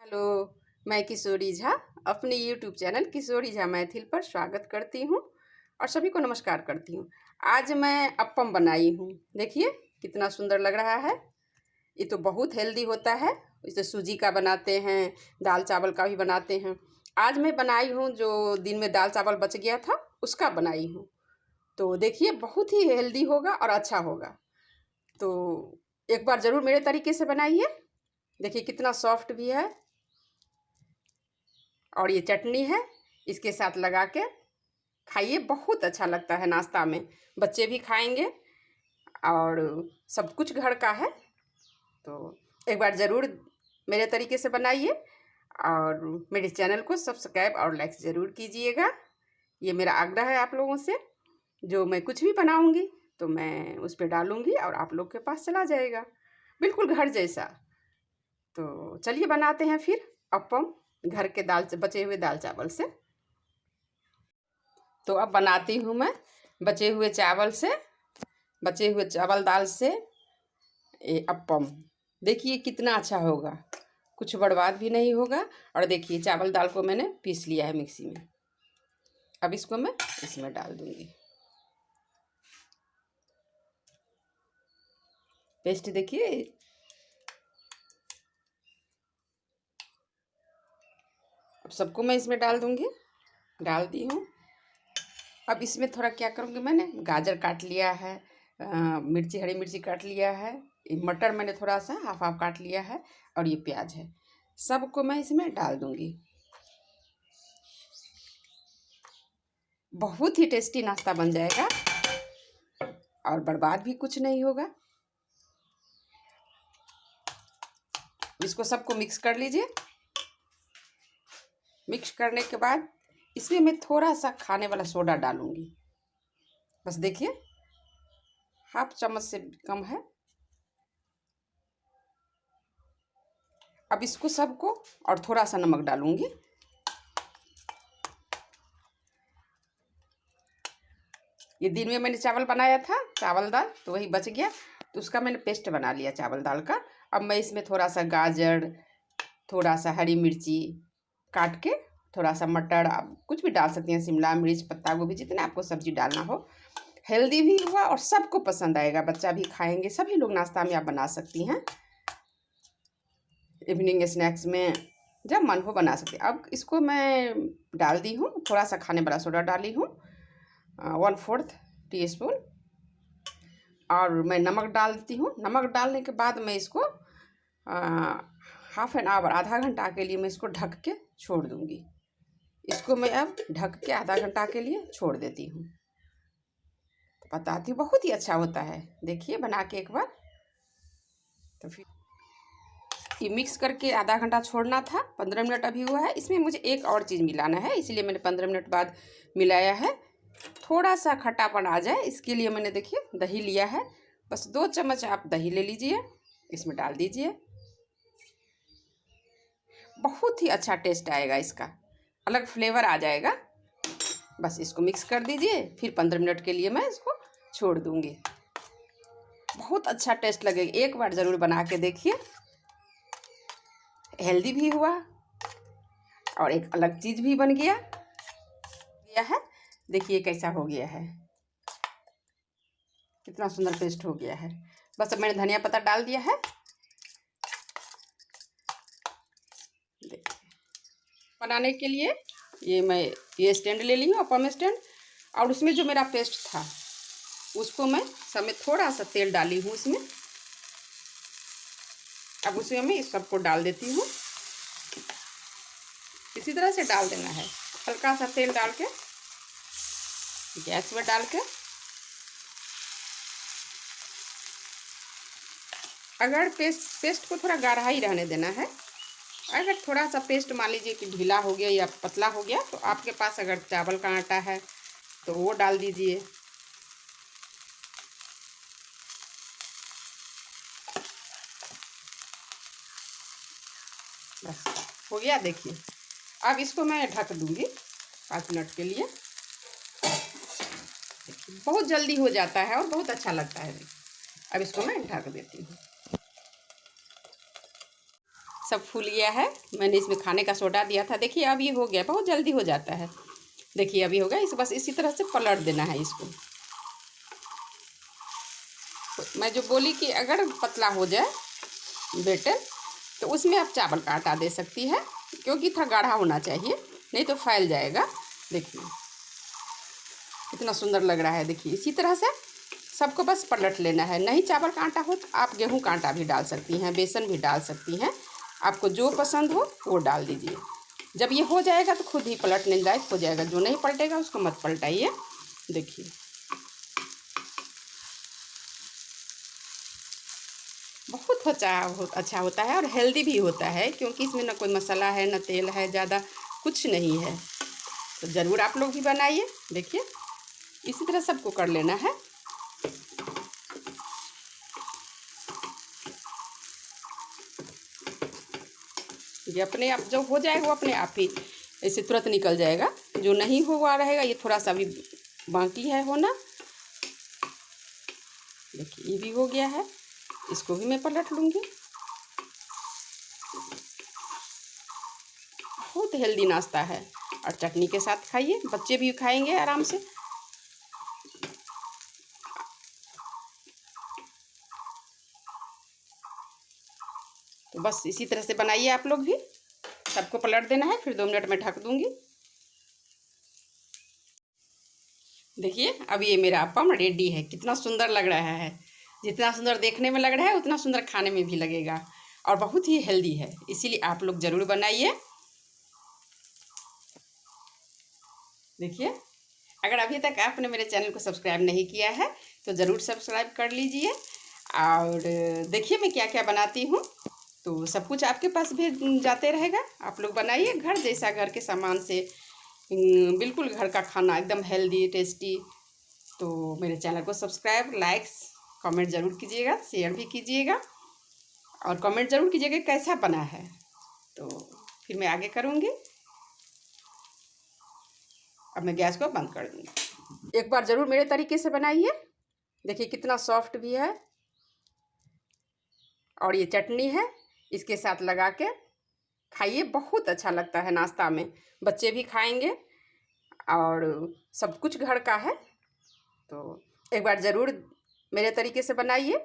Hello. मैं किशोरी झा अपने YouTube channel किशोरी झा मैथिल पर स्वागत करती हूँ और सभी को नमस्कार करती हूँ। आज मैं अप्पम बनाई हूँ। देखिए कितना सुंदर लग रहा है। ये तो बहुत हेल्दी होता है। इसे सूजी का बनाते हैं, दाल चावल का भी बनाते हैं। आज मैं बनाई हूँ जो दिन में दाल चावल बच गया था उसका बनाई हूँ। तो देखिए बहुत ही हेल्दी होगा और अच्छा होगा। तो एक बार ज़रूर मेरे तरीके से बनाइए। देखिए कितना सॉफ्ट भी है। और ये चटनी है, इसके साथ लगा के खाइए, बहुत अच्छा लगता है नाश्ता में। बच्चे भी खाएंगे और सब कुछ घर का है। तो एक बार ज़रूर मेरे तरीके से बनाइए और मेरे चैनल को सब्सक्राइब और लाइक ज़रूर कीजिएगा। ये मेरा आग्रह है आप लोगों से। जो मैं कुछ भी बनाऊंगी तो मैं उस पर डालूंगी और आप लोग के पास चला जाएगा, बिल्कुल घर जैसा। तो चलिए बनाते हैं फिर अप्पम घर के बचे हुए दाल चावल से। तो अब बनाती हूँ मैं बचे हुए चावल दाल से ये अप्पम। देखिए कितना अच्छा होगा, कुछ बर्बाद भी नहीं होगा। और देखिए चावल दाल को मैंने पीस लिया है मिक्सी में। अब इसको मैं इसमें डाल दूंगी। पेस्ट देखिए। अब सबको मैं इसमें डाल दूंगी। डाल दी हूँ। अब इसमें थोड़ा क्या करूँगी, मैंने गाजर काट लिया है, हरी मिर्ची काट लिया है, मटर मैंने थोड़ा सा हाफ हाफ काट लिया है और ये प्याज है। सबको मैं इसमें डाल दूंगी। बहुत ही टेस्टी नाश्ता बन जाएगा और बर्बाद भी कुछ नहीं होगा। इसको सबको मिक्स कर लीजिए। मिक्स करने के बाद इसमें मैं थोड़ा सा खाने वाला सोडा डालूंगी। बस देखिए हाफ चम्मच से कम है। अब इसको सबको और थोड़ा सा नमक डालूंगी। ये दिन में मैंने चावल बनाया था, चावल दाल, तो वही बच गया तो उसका मैंने पेस्ट बना लिया चावल दाल का। अब मैं इसमें थोड़ा सा गाजर, थोड़ा सा हरी मिर्ची काट के, थोड़ा सा मटर, आप कुछ भी डाल सकती हैं, शिमला मिर्च, पत्ता गोभी, जितना आपको सब्जी डालना हो। हेल्दी भी हुआ और सबको पसंद आएगा, बच्चा भी खाएंगे, सभी लोग नाश्ता में आप बना सकती हैं। इवनिंग स्नैक्स में जब मन हो बना सकते हैं। अब इसको मैं डाल दी हूँ, थोड़ा सा खाने वाला सोडा डाली हूँ 1/4 टीस्पून। और मैं नमक डाल देती हूँ। नमक डालने के बाद मैं इसको हाफ एन आवर, आधा घंटा के लिए मैं इसको ढक के छोड़ दूँगी। इसको मैं अब ढक के आधा घंटा के लिए छोड़ देती हूँ। बताती हूँ, बहुत ही अच्छा होता है। देखिए बना के एक बार। तो फिर ये मिक्स करके आधा घंटा छोड़ना था, 15 मिनट अभी हुआ है। इसमें मुझे एक और चीज़ मिलाना है, इसलिए मैंने 15 मिनट बाद मिलाया है। थोड़ा सा खट्टापन आ जाए इसके लिए मैंने देखिए दही लिया है। बस 2 चम्मच आप दही ले लीजिए, इसमें डाल दीजिए। बहुत ही अच्छा टेस्ट आएगा इसका, अलग फ्लेवर आ जाएगा। बस इसको मिक्स कर दीजिए, फिर 15 मिनट के लिए मैं इसको छोड़ दूँगी। बहुत अच्छा टेस्ट लगेगा, एक बार ज़रूर बना के देखिए। हेल्दी भी हुआ और एक अलग चीज़ भी बन गया है। देखिए कैसा हो गया है, कितना सुंदर पेस्ट हो गया है। बस अब मैंने धनिया पत्ता डाल दिया है। बनाने के लिए ये स्टैंड ले ली हूँ, अप्पम स्टैंड। और उसमें जो मेरा पेस्ट था उसको मैं सब में थोड़ा सा तेल डाली हूँ इसमें। अब उसमें मैं इस सबको डाल देती हूँ। इसी तरह से डाल देना है, हल्का सा तेल डाल के गैस में डाल के। अगर पेस्ट को थोड़ा गाढ़ा ही रहने देना है। अगर थोड़ा सा पेस्ट मान लीजिए कि ढीला हो गया या पतला हो गया तो आपके पास अगर चावल का आटा है तो वो डाल दीजिए। बस हो गया। देखिए अब इसको मैं ढक दूंगी 5 मिनट के लिए। बहुत जल्दी हो जाता है और बहुत अच्छा लगता है। अब इसको मैं ढक देती हूँ। सब फूल गया है। मैंने इसमें खाने का सोडा दिया था। देखिए अब ये हो गया, बहुत जल्दी हो जाता है। देखिए अभी हो गया। इस बस इसी तरह से पलट देना है इसको। तो मैं जो बोली कि अगर पतला हो जाए बेटर तो उसमें आप चावल का आटा दे सकती है, क्योंकि थोड़ा गाढ़ा होना चाहिए, नहीं तो फैल जाएगा। देखिए कितना सुंदर लग रहा है। देखिए इसी तरह से सबको बस पलट लेना है। नहीं चावल का आटा हो तो आप गेहूं का आटा भी डाल सकती हैं, बेसन भी डाल सकती हैं। आपको जो पसंद हो वो डाल दीजिए। जब ये हो जाएगा तो खुद ही पलटने लायक हो जाएगा। जो नहीं पलटेगा उसको मत पलटाइए। देखिए बहुत अच्छा होता है और हेल्दी भी होता है, क्योंकि इसमें ना कोई मसाला है ना तेल है, ज़्यादा कुछ नहीं है। तो ज़रूर आप लोग भी बनाइए। देखिए इसी तरह सबको कर लेना है। ये अपने आप जो हो जाएगा वो अपने आप ही ऐसे तुरंत निकल जाएगा। जो नहीं हुआ रहेगा ये थोड़ा सा भी बाकी है होना। देखिए ये भी हो गया है। इसको भी मैं पलट लूँगी। बहुत हेल्दी नाश्ता है और चटनी के साथ खाइए, बच्चे भी खाएंगे आराम से। तो बस इसी तरह से बनाइए आप लोग भी। सबको पलट देना है, फिर 2 मिनट में ढक दूँगी। देखिए अब ये मेरा अप्पम रेडी है। कितना सुंदर लग रहा है। जितना सुंदर देखने में लग रहा है उतना सुंदर खाने में भी लगेगा और बहुत ही हेल्दी है। इसीलिए आप लोग ज़रूर बनाइए। देखिए अगर अभी तक आपने मेरे चैनल को सब्सक्राइब नहीं किया है तो ज़रूर सब्सक्राइब कर लीजिए। और देखिए मैं क्या क्या बनाती हूँ, तो सब कुछ आपके पास भी जाते रहेगा। आप लोग बनाइए घर जैसा, घर के सामान से बिल्कुल घर का खाना, एकदम हेल्दी टेस्टी। तो मेरे चैनल को सब्सक्राइब, लाइक्स, कमेंट ज़रूर कीजिएगा, शेयर भी कीजिएगा और कमेंट ज़रूर कीजिएगा कैसा बना है। तो फिर मैं आगे करूँगी। अब मैं गैस को बंद कर दूँगी। एक बार ज़रूर मेरे तरीके से बनाइए। देखिए कितना सॉफ्ट भी है। और ये चटनी है, इसके साथ लगा के खाइए, बहुत अच्छा लगता है नाश्ता में। बच्चे भी खाएंगे और सब कुछ घर का है। तो एक बार ज़रूर मेरे तरीके से बनाइए।